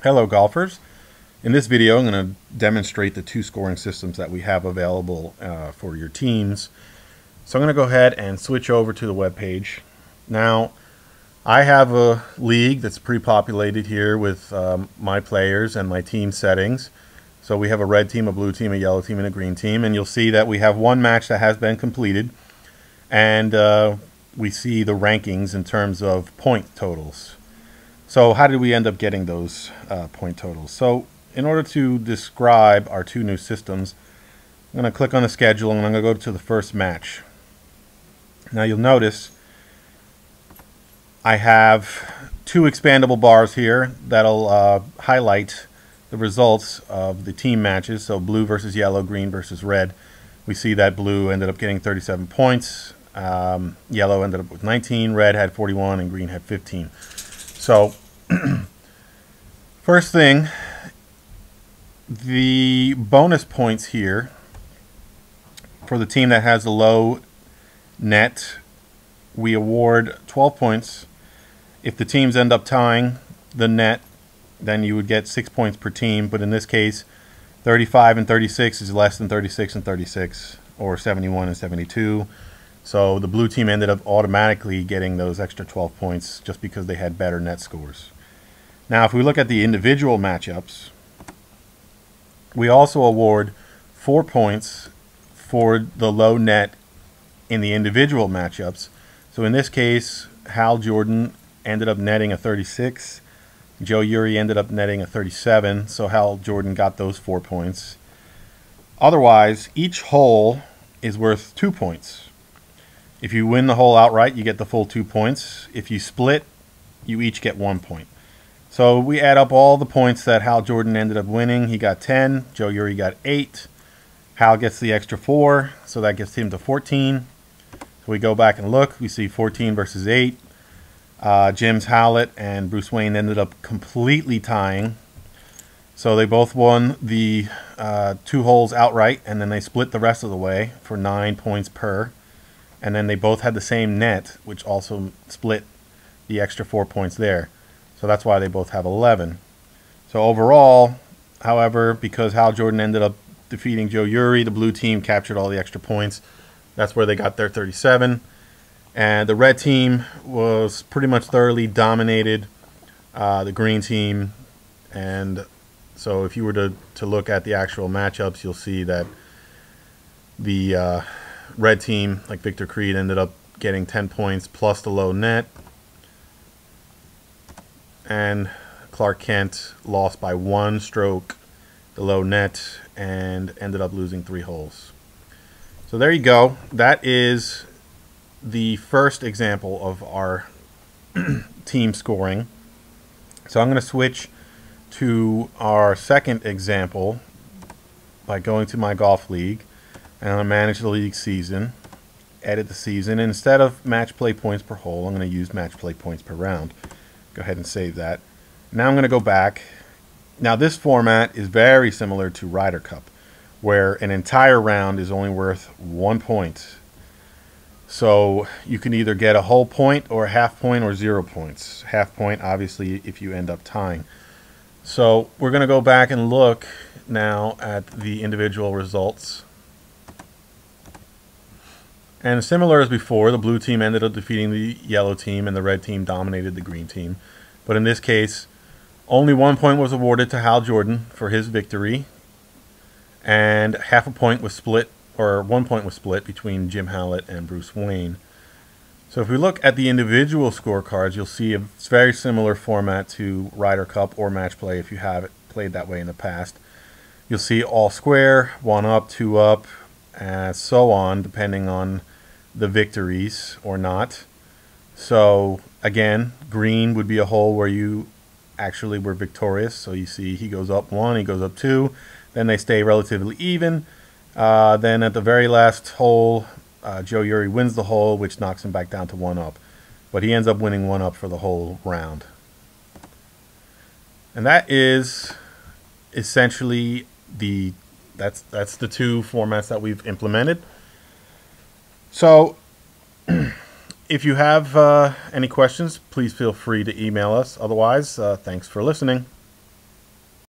Hello golfers. In this video I'm going to demonstrate the two scoring systems that we have available for your teams. So I'm going to go ahead and switch over to the web page. Now I have a league that's pre-populated here with my players and my team settings. So we have a red team, a blue team, a yellow team, and a green team, and you'll see that we have one match that has been completed, and we see the rankings in terms of point totals. So how did we end up getting those point totals? So in order to describe our two new systems, I'm going to click on the schedule and I'm going to go to the first match. Now you'll notice I have two expandable bars here that'll highlight the results of the team matches. So blue versus yellow, green versus red. We see that blue ended up getting 37 points, yellow ended up with 19, red had 41, and green had 15. So first thing, the bonus points here for the team that has a low net, we award 12 points. If the teams end up tying the net, then you would get 6 points per team, but in this case 35 and 36 is less than 36 and 36, or 71 and 72. So the blue team ended up automatically getting those extra 12 points just because they had better net scores. Now if we look at the individual matchups, we also award 4 points for the low net in the individual matchups. So in this case, Hal Jordan ended up netting a 36. Joe Uri ended up netting a 37. So Hal Jordan got those 4 points. Otherwise, each hole is worth 2 points. If you win the hole outright, you get the full 2 points. If you split, you each get 1 point. So we add up all the points that Hal Jordan ended up winning. He got 10. Joe Uri got 8. Hal gets the extra 4, so that gets him to 14. So we go back and look. We see 14 versus 8. James Howlett and Bruce Wayne ended up completely tying. So they both won the 2 holes outright, and then they split the rest of the way for 9 points per. And then they both had the same net, which also split the extra 4 points there. So that's why they both have 11. So overall, however, because Hal Jordan ended up defeating Joe Uri, the blue team captured all the extra points. That's where they got their 37. And the red team was pretty much thoroughly dominated the green team. And so if you were to look at the actual matchups, you'll see that the red team, like Victor Creed, ended up getting 10 points plus the low net. And Clark Kent lost by 1 stroke, the low net, and ended up losing 3 holes. So there you go. That is the first example of our team scoring. So I'm going to switch to our second example by going to my golf league, and I'm going to manage the league season, edit the season, and instead of match play points per hole, I'm going to use match play points per round. Go ahead and save that. Now I'm going to go back. Now this format is very similar to Ryder Cup, where an entire round is only worth 1 point. So you can either get a whole point or a half point or 0 points. Half point, obviously, if you end up tying. So we're going to go back and look now at the individual results. And similar as before, the blue team ended up defeating the yellow team and the red team dominated the green team. But in this case, only 1 point was awarded to Hal Jordan for his victory. And half a point was split, or 1 point was split between Jim Howlett and Bruce Wayne. So if we look at the individual scorecards, you'll see it's very similar format to Ryder Cup or Match Play if you have it played that way in the past. You'll see all square, 1 up, 2 up, and so on, depending on the victories or not. So again, green would be a hole where you actually were victorious. So you see he goes up 1, he goes up 2, then they stay relatively even. Then at the very last hole, Joe Uri wins the hole, which knocks him back down to 1 up. But he ends up winning 1 up for the whole round. And that is essentially that's the 2 formats that we've implemented. So if you have any questions, please feel free to email us. Otherwise, thanks for listening.